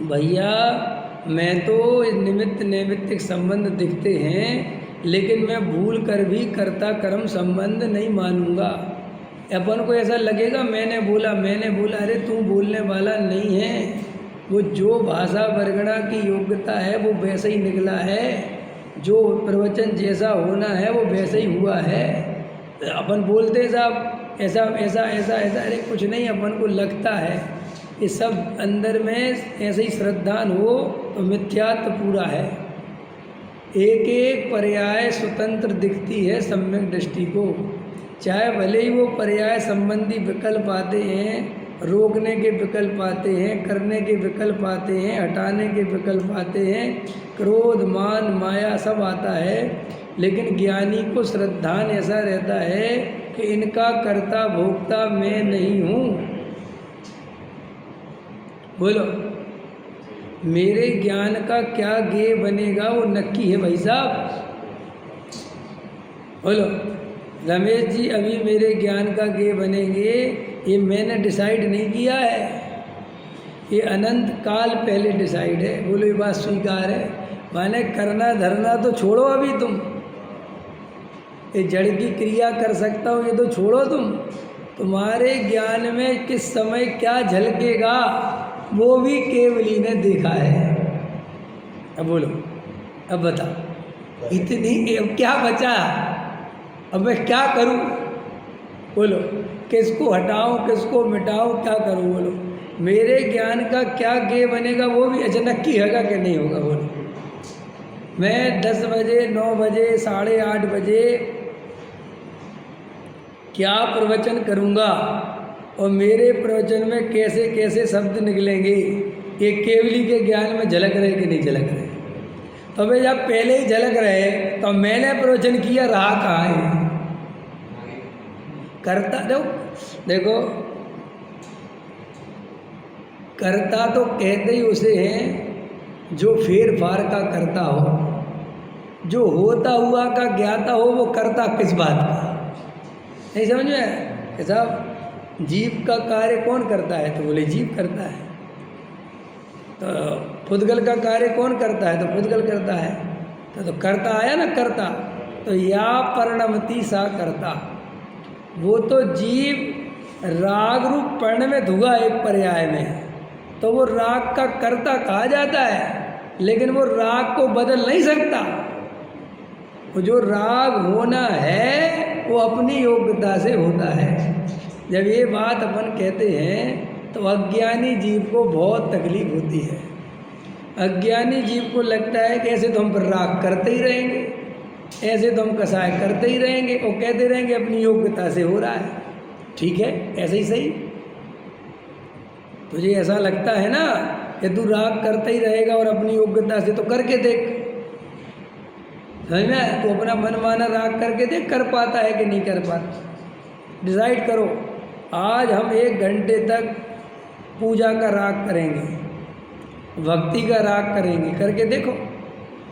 भैया मैं तो निमित्त नैमित्तिक संबंध दिखते हैं, लेकिन मैं भूल कर भी कर्ता कर्म संबंध नहीं मानूंगा। अपन को ऐसा लगेगा मैंने बोला, अरे तू बोलने वाला नहीं है। वो जो भाषा वर्गणा की योग्यता है वो वैसे ही निकला है, जो प्रवचन जैसा होना है वो वैसे ही हुआ है। अपन बोलते साहब ऐसा ऐसा ऐसा ऐसा, अरे कुछ नहीं, अपन को लगता है ये सब अंदर में ऐसे ही श्रद्धान हो तो मिथ्यात्व पूरा है। एक एक पर्याय स्वतंत्र दिखती है सम्यक दृष्टि को, चाहे भले ही वो पर्याय संबंधी विकल्प आते हैं, रोकने के विकल्प आते हैं, करने के विकल्प आते हैं, हटाने के विकल्प आते हैं, क्रोध मान माया सब आता है, लेकिन ज्ञानी को श्रद्धान ऐसा रहता है कि इनका कर्ता भोक्ता मैं नहीं हूँ। बोलो मेरे ज्ञान का क्या गेय बनेगा वो नक्की है भाई साहब। बोलो रमेश जी अभी मेरे ज्ञान का गेय बनेंगे ये मैंने डिसाइड नहीं किया है, ये अनंत काल पहले डिसाइड है। बोलो ये बात स्वीकार है? माने करना धरना तो छोड़ो, अभी तुम ये जड़ की क्रिया कर सकता हूँ ये तो छोड़ो, तुम्हारे ज्ञान में किस समय क्या झलकेगा वो भी केवली ने देखा है। अब बोलो, अब बताओ इतनी अब क्या बचा, अब मैं क्या करूं? बोलो किसको हटाऊं किसको मिटाऊं क्या करूं? बोलो मेरे ज्ञान का क्या गेय बनेगा वो भी अचानक की होगा कि नहीं होगा? बोलो मैं 10 बजे 9 बजे 8:30 बजे क्या प्रवचन करूंगा और मेरे प्रवचन में कैसे कैसे शब्द निकलेंगे, ये केवली के ज्ञान में झलक रहे कि नहीं झलक रहे? तो भाई जब पहले ही झलक रहे तो मैंने प्रवचन किया रहा कहाँ है? करता देखो करता तो कहते ही उसे हैं जो फेर फार का करता हो, जो होता हुआ का ज्ञाता हो, वो करता किस बात का? नहीं समझ में कि साहब जीव का कार्य कौन करता है? तो बोले जीव करता है। तो फुदगल का कार्य कौन करता है? तो फुदगल करता है। तो करता आया ना करता, तो या परिणमति सा करता, वो तो जीव राग रूप पर्ण में धुआ एक पर्याय में, तो वो राग का कर्ता कहा जाता है, लेकिन वो राग को बदल नहीं सकता। वो जो राग होना है वो अपनी योग्यता से होता है। जब ये बात अपन कहते हैं तो अज्ञानी जीव को बहुत तकलीफ होती है। अज्ञानी जीव को लगता है कि ऐसे तो हम पर राग करते ही रहेंगे, ऐसे तो हम कसाय करते ही रहेंगे और कहते रहेंगे अपनी योग्यता से हो रहा है। ठीक है, ऐसे ही सही। तुझे ऐसा लगता है ना कि तू राग करता ही रहेगा और अपनी योग्यता से, तो करके देख। समझ में? तो अपना मनमाना राग करके देख कर पाता है कि नहीं कर पाता। डिसाइड करो आज हम 1 घंटे तक पूजा का राग करेंगे, भक्ति का राग करेंगे, करके देखो,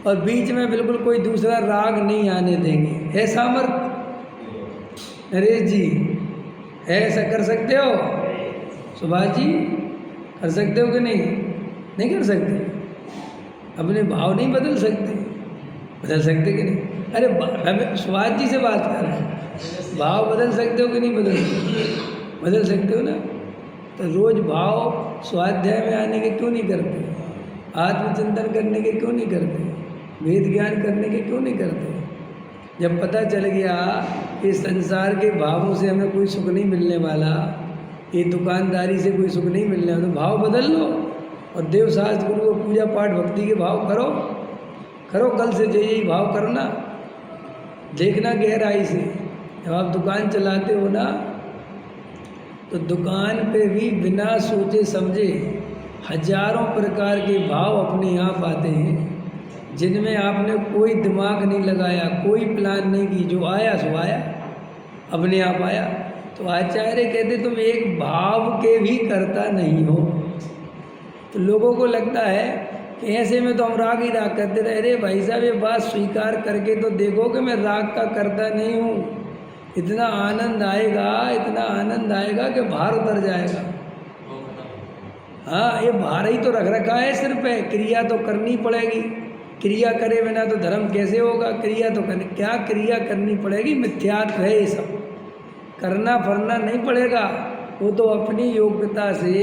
और बीच में बिल्कुल कोई दूसरा राग नहीं आने देंगे। है सामर्थ नरेश जी? है ऐसा कर सकते हो? सुभाष जी कर सकते हो कि नहीं? नहीं कर सकते? अपने भाव नहीं बदल सकते? बदल सकते कि नहीं? अरे हमें सुभाष जी से बात कर रहे हैं, भाव बदल सकते हो कि नहीं बदल सकते? बदल सकते हो ना? तो रोज भाव स्वाध्याय में आने के क्यों नहीं करते? आत्मचिंतन करने के क्यों नहीं करते? वेद ज्ञान करने के क्यों नहीं करते? जब पता चल गया कि संसार के भावों से हमें कोई सुख नहीं मिलने वाला, ये दुकानदारी से कोई सुख नहीं मिलने वाला, तो भाव बदल लो और देव शास्त्र गुरु को पूजा पाठ भक्ति के भाव करो। कल से जो यही भाव करना, देखना गहराई से। जब आप दुकान चलाते हो ना, तो दुकान पे भी बिना सोचे समझे हजारों प्रकार के भाव अपने आप आते हैं, जिनमें आपने कोई दिमाग नहीं लगाया, कोई प्लान नहीं की, जो आया सो आया, अपने आप आया। तो आचार्य कहते तुम एक भाव के भी करता नहीं हो। तो लोगों को लगता है कि ऐसे में तो हम राग ही राग करते रहे। अरे भाई साहब ये बात स्वीकार करके तो देखो कि मैं राग का करता नहीं हूँ। इतना आनंद आएगा, इतना आनंद आएगा कि भार उतर जाएगा। हाँ, ये भार ही तो रख रखा है सिर पे, क्रिया तो करनी पड़ेगी। क्रिया करे बिना तो धर्म कैसे होगा? क्रिया तो करनी, क्या क्रिया करनी पड़ेगी? मिथ्यात्व है ये सब, करना फरना नहीं पड़ेगा। वो तो अपनी योग्यता से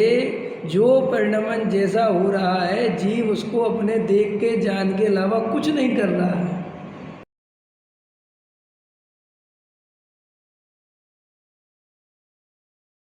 जो परिणमन जैसा हो रहा है, जीव उसको अपने देख के जान के अलावा कुछ नहीं कर रहा है।